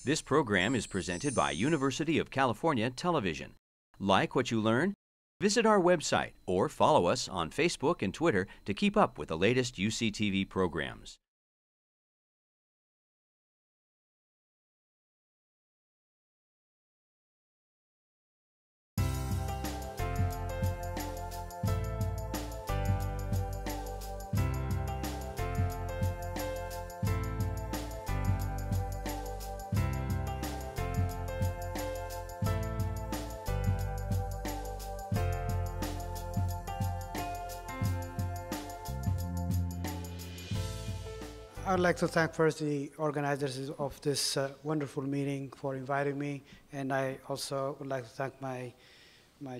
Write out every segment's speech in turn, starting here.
This program is presented by University of California Television. Like what you learn? Visit our website or follow us on Facebook and Twitter to keep up with the latest UCTV programs. I would like to thank first the organizers of this wonderful meeting for inviting me, and I also would like to thank my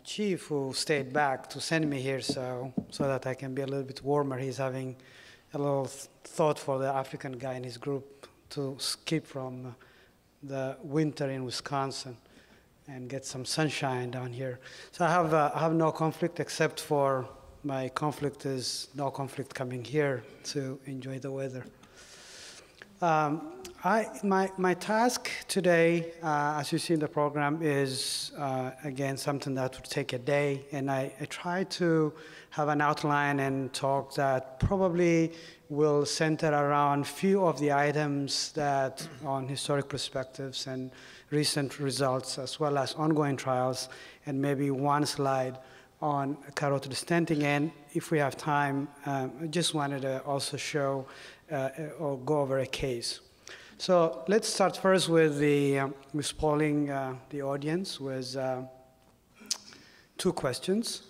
chief who stayed back to send me here so that I can be a little bit warmer. He's having a little thought for the African guy in his group to skip from the winter in Wisconsin and get some sunshine down here. So I have no conflict, except for my conflict is no conflict coming here to enjoy the weather. My task today, as you see in the program, is again something that would take a day, and I try to have an outline and talk that probably will center around few of the items that on historic perspectives and recent results, as well as ongoing trials, and maybe one slide on carotid stenting. And if we have time, I just wanted to also show or go over a case. So let's start first with polling the audience with 2 questions.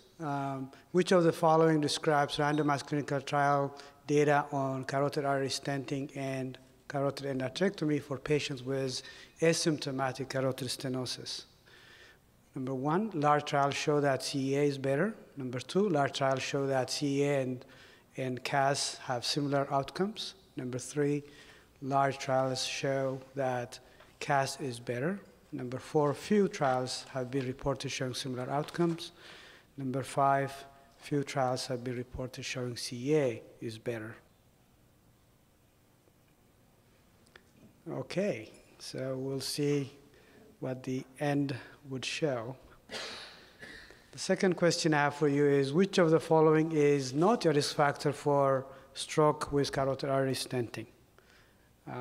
Which of the following describes randomized clinical trial data on carotid artery stenting and carotid endarterectomy for patients with asymptomatic carotid stenosis? Number 1, large trials show that CEA is better. Number 2, large trials show that CEA and CAS have similar outcomes. Number 3, large trials show that CAS is better. Number 4, few trials have been reported showing similar outcomes. Number 5, few trials have been reported showing CEA is better. Okay, so we'll see what the end would show. The second question I have for you is, which of the following is not a risk factor for stroke with carotid artery stenting?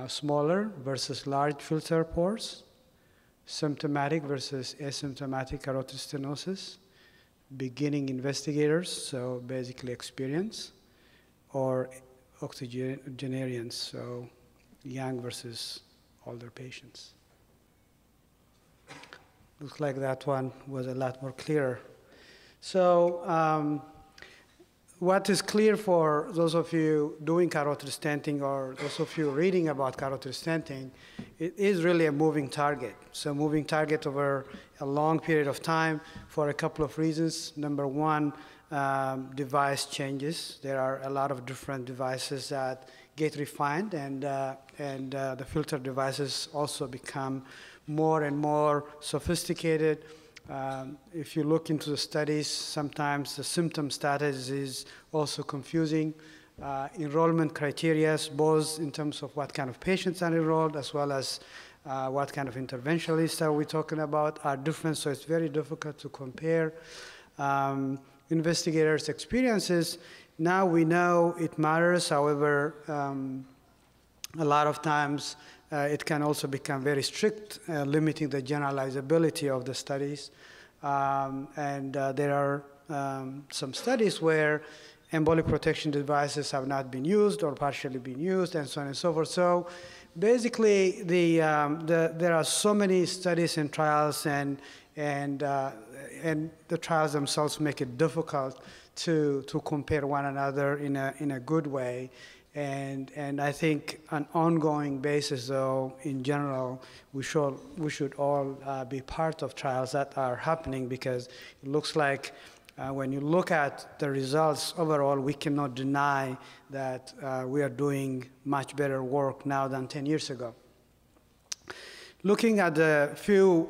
Smaller versus large filter pores, symptomatic versus asymptomatic carotid stenosis, beginning investigators, so basically experience, or octogenarians, so young versus older patients. Looks like that one was a lot more clearer. So what is clear for those of you doing carotid stenting or those of you reading about carotid stenting, it is really a moving target. So moving target over a long period of time for a couple of reasons. Number 1, device changes. There are a lot of different devices that get refined, and the filter devices also become more and more sophisticated. If you look into the studies, sometimes the symptom status is also confusing. Enrollment criteria, both in terms of what kind of patients are enrolled as well as what kind of interventionalists are we talking about, are different, so it's very difficult to compare. Investigators' experiences, now we know it matters. However, a lot of times it can also become very strict, limiting the generalizability of the studies. There are some studies where embolic protection devices have not been used or partially been used, and so on and so forth. So basically, there are so many studies and trials, and the trials themselves make it difficult to compare one another in a good way. And I think on ongoing basis, though, in general, we should all be part of trials that are happening, because it looks like when you look at the results overall, we cannot deny that we are doing much better work now than 10 years ago. Looking at the few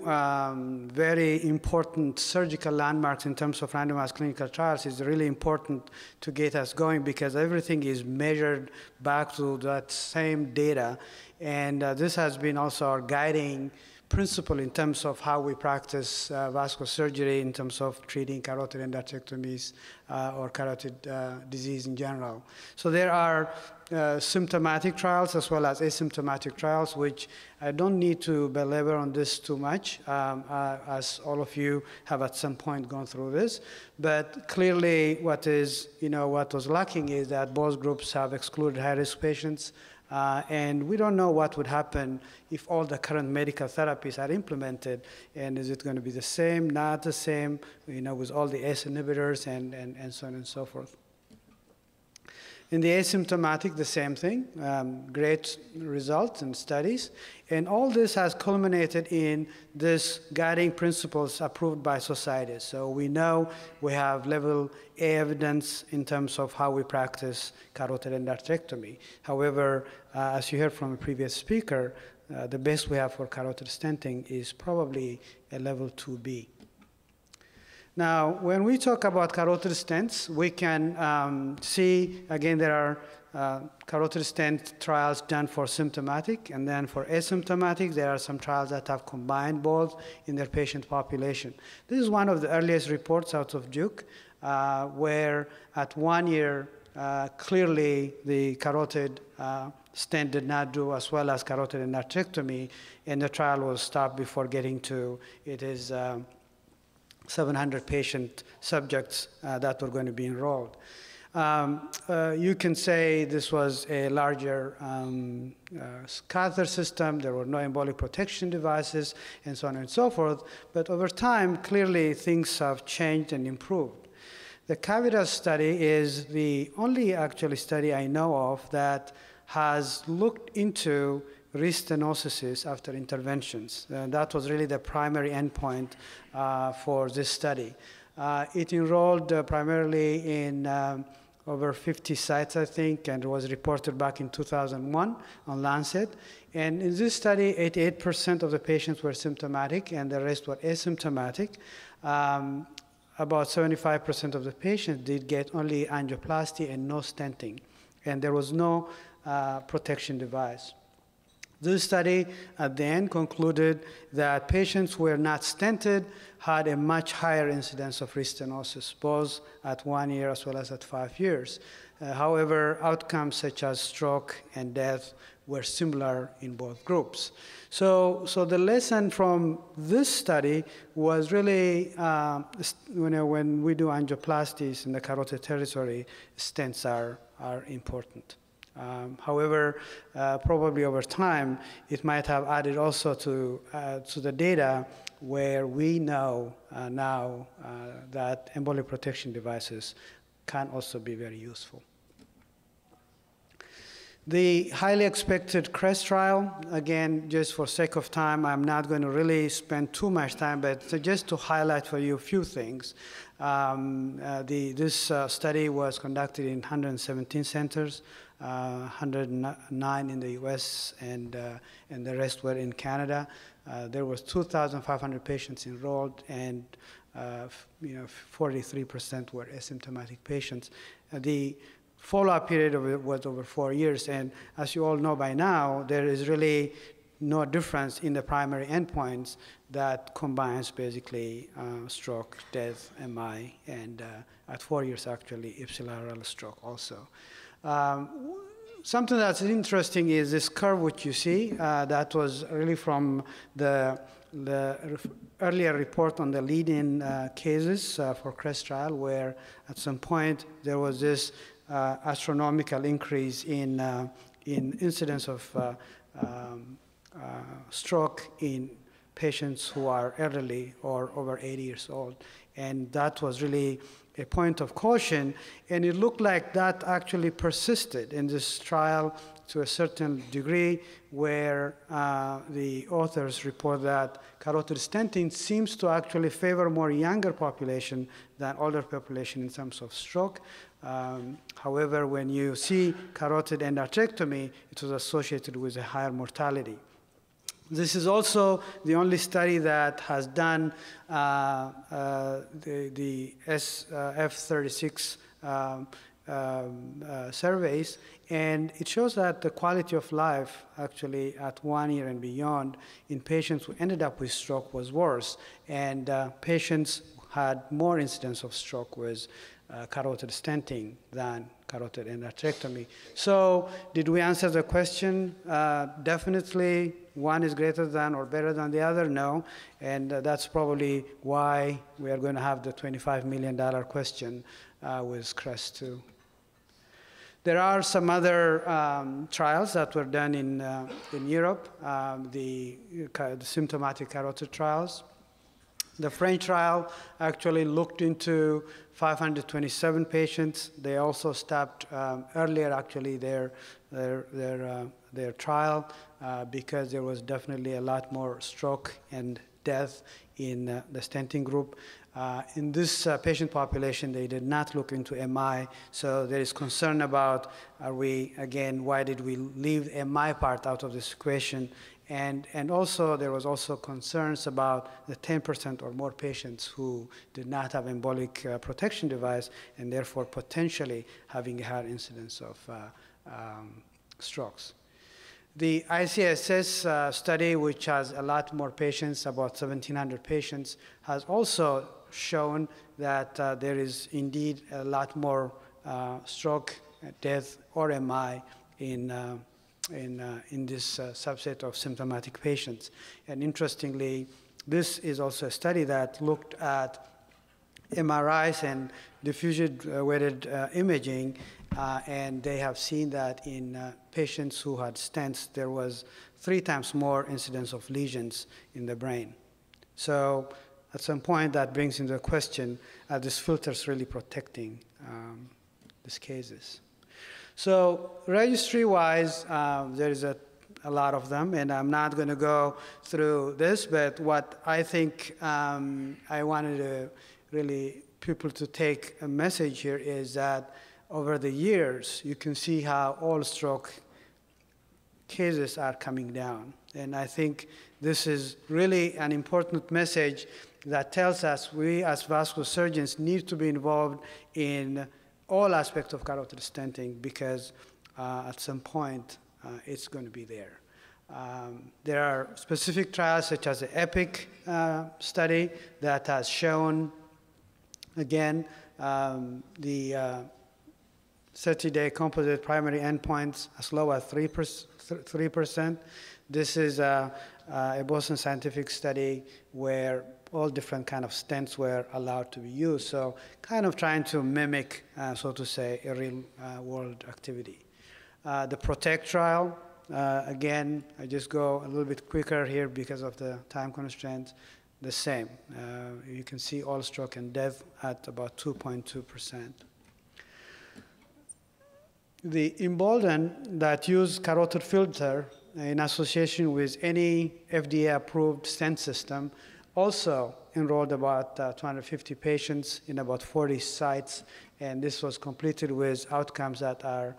very important surgical landmarks in terms of randomized clinical trials is really important to get us going, because everything is measured back to that same data. And this has been also our guiding principle in terms of how we practice vascular surgery in terms of treating carotid endarterectomies or carotid disease in general. So there are symptomatic trials as well as asymptomatic trials, which I don't need to belabor on this too much, as all of you have at some point gone through this. But clearly what was lacking is that both groups have excluded high-risk patients. And we don't know what would happen if all the current medical therapies are implemented, and is it going to be the same, not the same, with all the ACE inhibitors and so on and so forth. In the asymptomatic, the same thing, great results and studies. And all this has culminated in this guiding principles approved by societies. So we know we have level A evidence in terms of how we practice carotid endarterectomy. However, as you heard from a previous speaker, the best we have for carotid stenting is probably a level 2B. Now, when we talk about carotid stents, we can see, again, there are carotid stent trials done for symptomatic, and then for asymptomatic, there are some trials that have combined both in their patient population. This is one of the earliest reports out of Duke, where at 1 year, clearly the carotid stent did not do as well as carotid endarterectomy, and the trial was stopped before getting to it is 700 patient subjects that were going to be enrolled. You can say this was a larger catheter system. There were no embolic protection devices, and so on and so forth. But over time, clearly, things have changed and improved. The CAVITAS study is the only actually study I know of that has looked into restenosis after interventions. That was really the primary endpoint for this study. It enrolled primarily in over 50 sites, I think, and it was reported back in 2001 on Lancet. And in this study, 88% of the patients were symptomatic, and the rest were asymptomatic. About 75% of the patients did get only angioplasty and no stenting, and there was no protection device. This study at the end concluded that patients who were not stented had a much higher incidence of restenosis, both at 1 year as well as at 5 years. However, outcomes such as stroke and death were similar in both groups. So the lesson from this study was really, when we do angioplasties in the carotid territory, stents are important. However, probably over time, it might have added also to the data where we know now that embolic protection devices can also be very useful. The highly expected CREST trial, again, just for sake of time, I'm not going to really spend too much time, but just to highlight for you a few things. This study was conducted in 117 centers, 109 in the US, and the rest were in Canada. There was 2,500 patients enrolled, and 43% were asymptomatic patients. The follow-up period of it was over 4 years, and as you all know by now, there is really no difference in the primary endpoints that combines basically stroke, death, MI, and at 4 years actually ipsilateral stroke also. Something that's interesting is this curve which you see. That was really from the earlier report on the lead-in cases for CREST trial, where at some point there was this astronomical increase in incidence of stroke in patients who are elderly or over 80 years old. And that was really a point of caution, and it looked like that actually persisted in this trial to a certain degree, where the authors report that carotid stenting seems to actually favor more younger population than older population in terms of stroke. However, when you see carotid endarterectomy, it was associated with a higher mortality. This is also the only study that has done the SF36 surveys, and it shows that the quality of life actually at 1 year and beyond in patients who ended up with stroke was worse, and patients had more incidence of stroke with carotid stenting than carotid endarterectomy. So did we answer the question? Definitely one is greater than or better than the other? No, and that's probably why we are going to have the $25 million question with CREST-2. There are some other trials that were done in Europe, the symptomatic carotid trials. The French trial actually looked into 527 patients. They also stopped earlier, actually, their trial because there was definitely a lot more stroke and death in the stenting group. In this patient population, they did not look into MI, so there is concern about, why did we leave the MI part out of this equation? And also, there was also concerns about the 10% or more patients who did not have embolic protection device, and therefore potentially having a higher incidence of strokes. The ICSS study, which has a lot more patients, about 1,700 patients, has also shown that there is indeed a lot more stroke, death, or MI in this subset of symptomatic patients. And interestingly, this is also a study that looked at MRIs and diffusion-weighted imaging, and they have seen that in patients who had stents, there was 3 times more incidence of lesions in the brain. So at some point, that brings into question, are these filters really protecting these cases? So registry-wise, there is a lot of them, and I'm not going to go through this, but what I think I wanted to really people to take a message here is that over the years, you can see how all stroke cases are coming down. And I think this is really an important message that tells us we as vascular surgeons need to be involved in all aspects of carotid stenting because at some point it's going to be there. There are specific trials such as the EPIC study that has shown, again, the 30-day composite primary endpoints as low as 3%. This is a Boston Scientific study where all different kind of stents were allowed to be used. So kind of trying to mimic, so to say, a real world activity. The PROTECT trial, again, I just go a little bit quicker here because of the time constraints. The same. You can see all stroke and death at about 2.2%. The Embolden that use carotid filter in association with any FDA-approved stent system also enrolled about 250 patients in about 40 sites, and this was completed with outcomes that are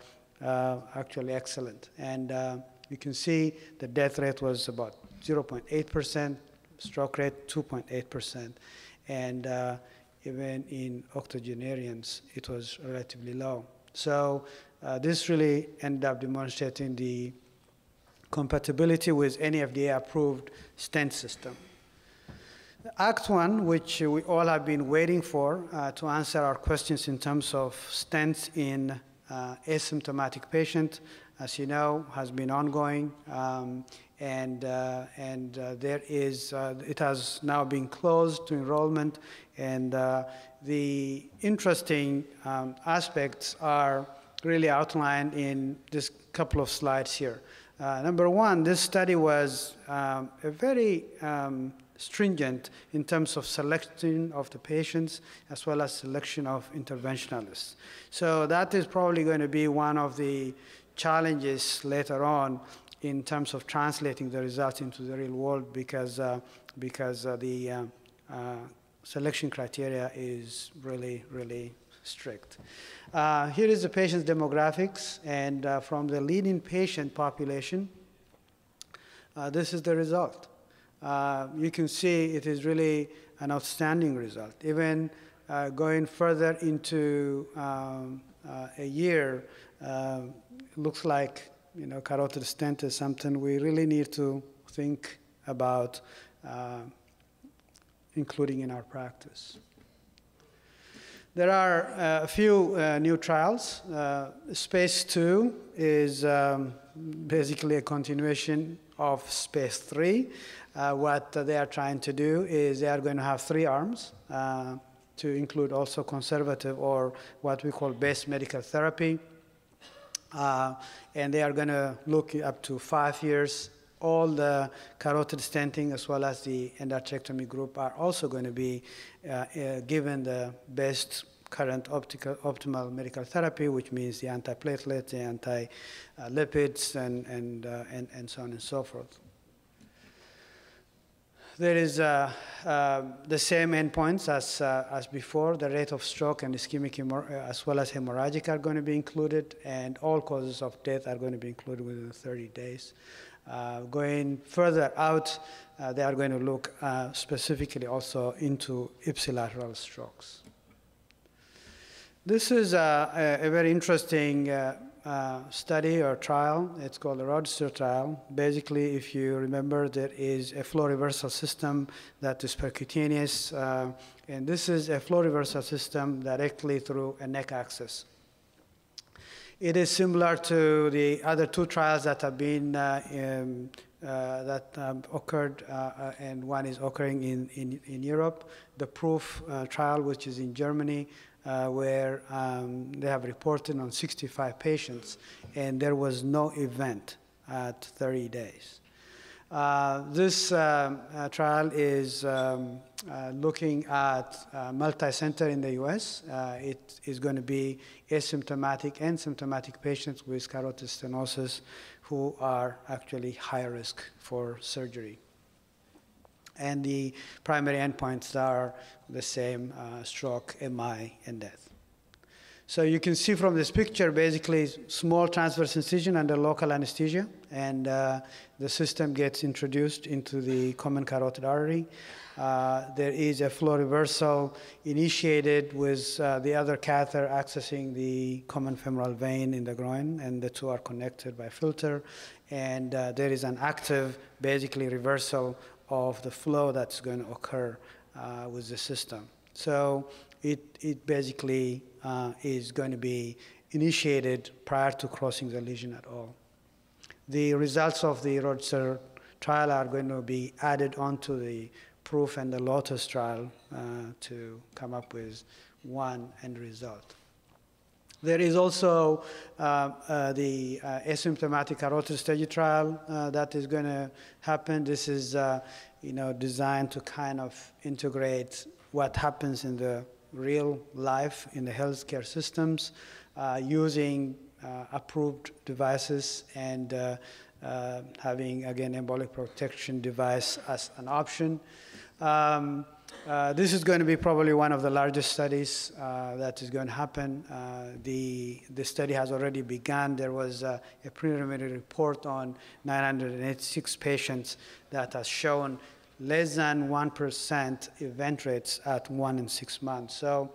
actually excellent. And you can see the death rate was about 0.8%, stroke rate 2.8%, and even in octogenarians, it was relatively low. So this really ended up demonstrating the compatibility with any FDA-approved stent system. Act 1, which we all have been waiting for to answer our questions in terms of stents in asymptomatic patient, as you know, has been ongoing, and there is, it has now been closed to enrollment, and the interesting aspects are really outlined in this couple of slides here. Number one, this study was a very stringent in terms of selection of the patients as well as selection of interventionalists. So that is probably going to be one of the challenges later on in terms of translating the results into the real world because the selection criteria is really, really strict. Here is the patient's demographics, and from the leading patient population, this is the result. You can see it is really an outstanding result. Even going further into a year, looks like carotid stent is something we really need to think about including in our practice. There are a few new trials. SPACE 2 is basically a continuation of SPACE 3. What they are trying to do is they are going to have 3 arms to include also conservative or what we call base medical therapy. And they are going to look up to 5 years. All the carotid stenting as well as the endarterectomy group are also going to be given the best current optimal medical therapy, which means the antiplatelets, the anti-lipids, and so on and so forth. There is the same endpoints as before. The rate of stroke and ischemic as well as hemorrhagic are going to be included, and all causes of death are going to be included within 30 days. Going further out, they are going to look specifically also into ipsilateral strokes. This is a very interesting study or trial. It's called the ROADSTER Trial. Basically, if you remember, there is a flow reversal system that is percutaneous, and this is a flow reversal system directly through a neck axis. It is similar to the other 2 trials that have been occurred, and one is occurring in Europe. The PROOF trial, which is in Germany, where they have reported on 65 patients, and there was no event at 30 days. This trial is looking at multi-center in the US. It is going to be asymptomatic and symptomatic patients with carotid stenosis who are actually high risk for surgery. And the primary endpoints are the same, stroke, MI, and death. So you can see from this picture, basically, small transverse incision under local anesthesia, and the system gets introduced into the common carotid artery. There is a flow reversal initiated with the other catheter accessing the common femoral vein in the groin, and the 2 are connected by filter. And there is an active, basically, reversal of the flow that's going to occur with the system. So it basically is going to be initiated prior to crossing the lesion at all. The results of the ROADSTER trial are going to be added onto the PROOF and the LOTUS trial to come up with one end result. There is also the asymptomatic carotid stenting trial that is going to happen. This is designed to kind of integrate what happens in the real life in the healthcare systems using approved devices and having, again, embolic protection device as an option. This is going to be probably one of the largest studies that is going to happen. The study has already begun. There was a preliminary report on 986 patients that has shown less than 1% event rates at 1 and 6 months. So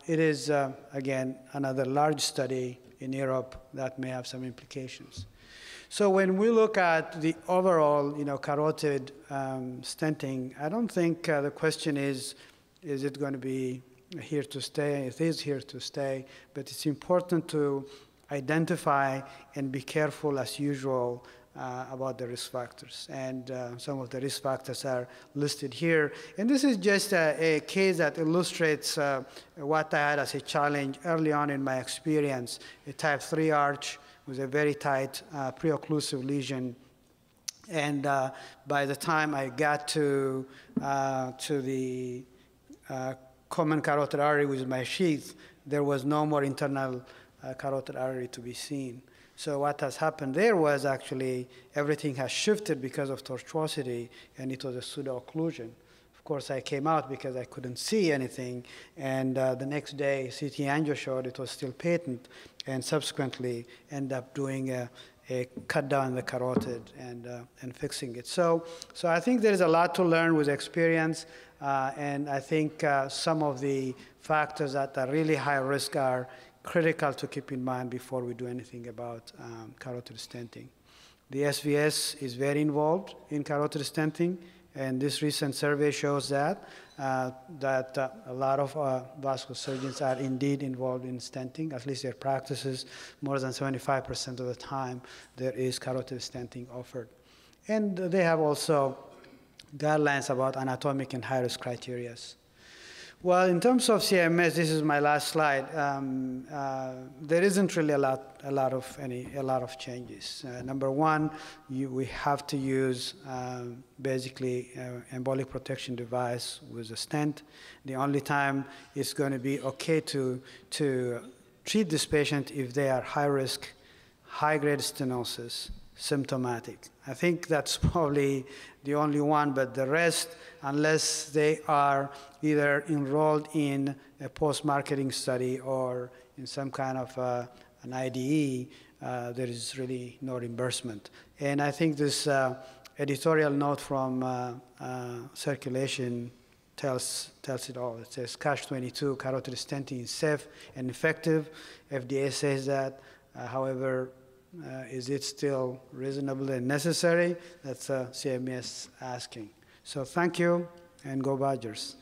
it is, again, another large study in Europe that may have some implications. So when we look at the overall, carotid stenting, I don't think the question is it going to be here to stay? It is here to stay, but it's important to identify and be careful as usual about the risk factors. And some of the risk factors are listed here. And this is just a case that illustrates what I had as a challenge early on in my experience, a type 3 arch with a very tight pre-occlusive lesion. And by the time I got to the common carotid artery with my sheath, there was no more internal carotid artery to be seen. So what has happened there was actually everything has shifted because of tortuosity, and it was a pseudo-occlusion. Of course, I came out because I couldn't see anything, and the next day, CT angio showed it was still patent, and subsequently ended up doing a cut down the carotid and fixing it. So I think there is a lot to learn with experience, and I think some of the factors that are really high risk are critical to keep in mind before we do anything about carotid stenting. The SVS is very involved in carotid stenting, and this recent survey shows that a lot of vascular surgeons are indeed involved in stenting. At least their practices, more than 75% of the time, there is carotid stenting offered. And they have also guidelines about anatomic and high-risk criteria. Well, in terms of CMS, this is my last slide. There isn't really a lot of changes. Number one, we have to use basically embolic protection device with a stent. The only time it's going to be okay to treat this patient if they are high risk, high-grade stenosis, symptomatic. I think that's probably the only one, but the rest, unless they are either enrolled in a post-marketing study or in some kind of an IDE, there is really no reimbursement. And I think this editorial note from Circulation tells it all. It says, Catch-22, carotid stenting is safe and effective. FDA says that. However, is it still reasonable and necessary? That's CMS asking. So thank you, and go Badgers.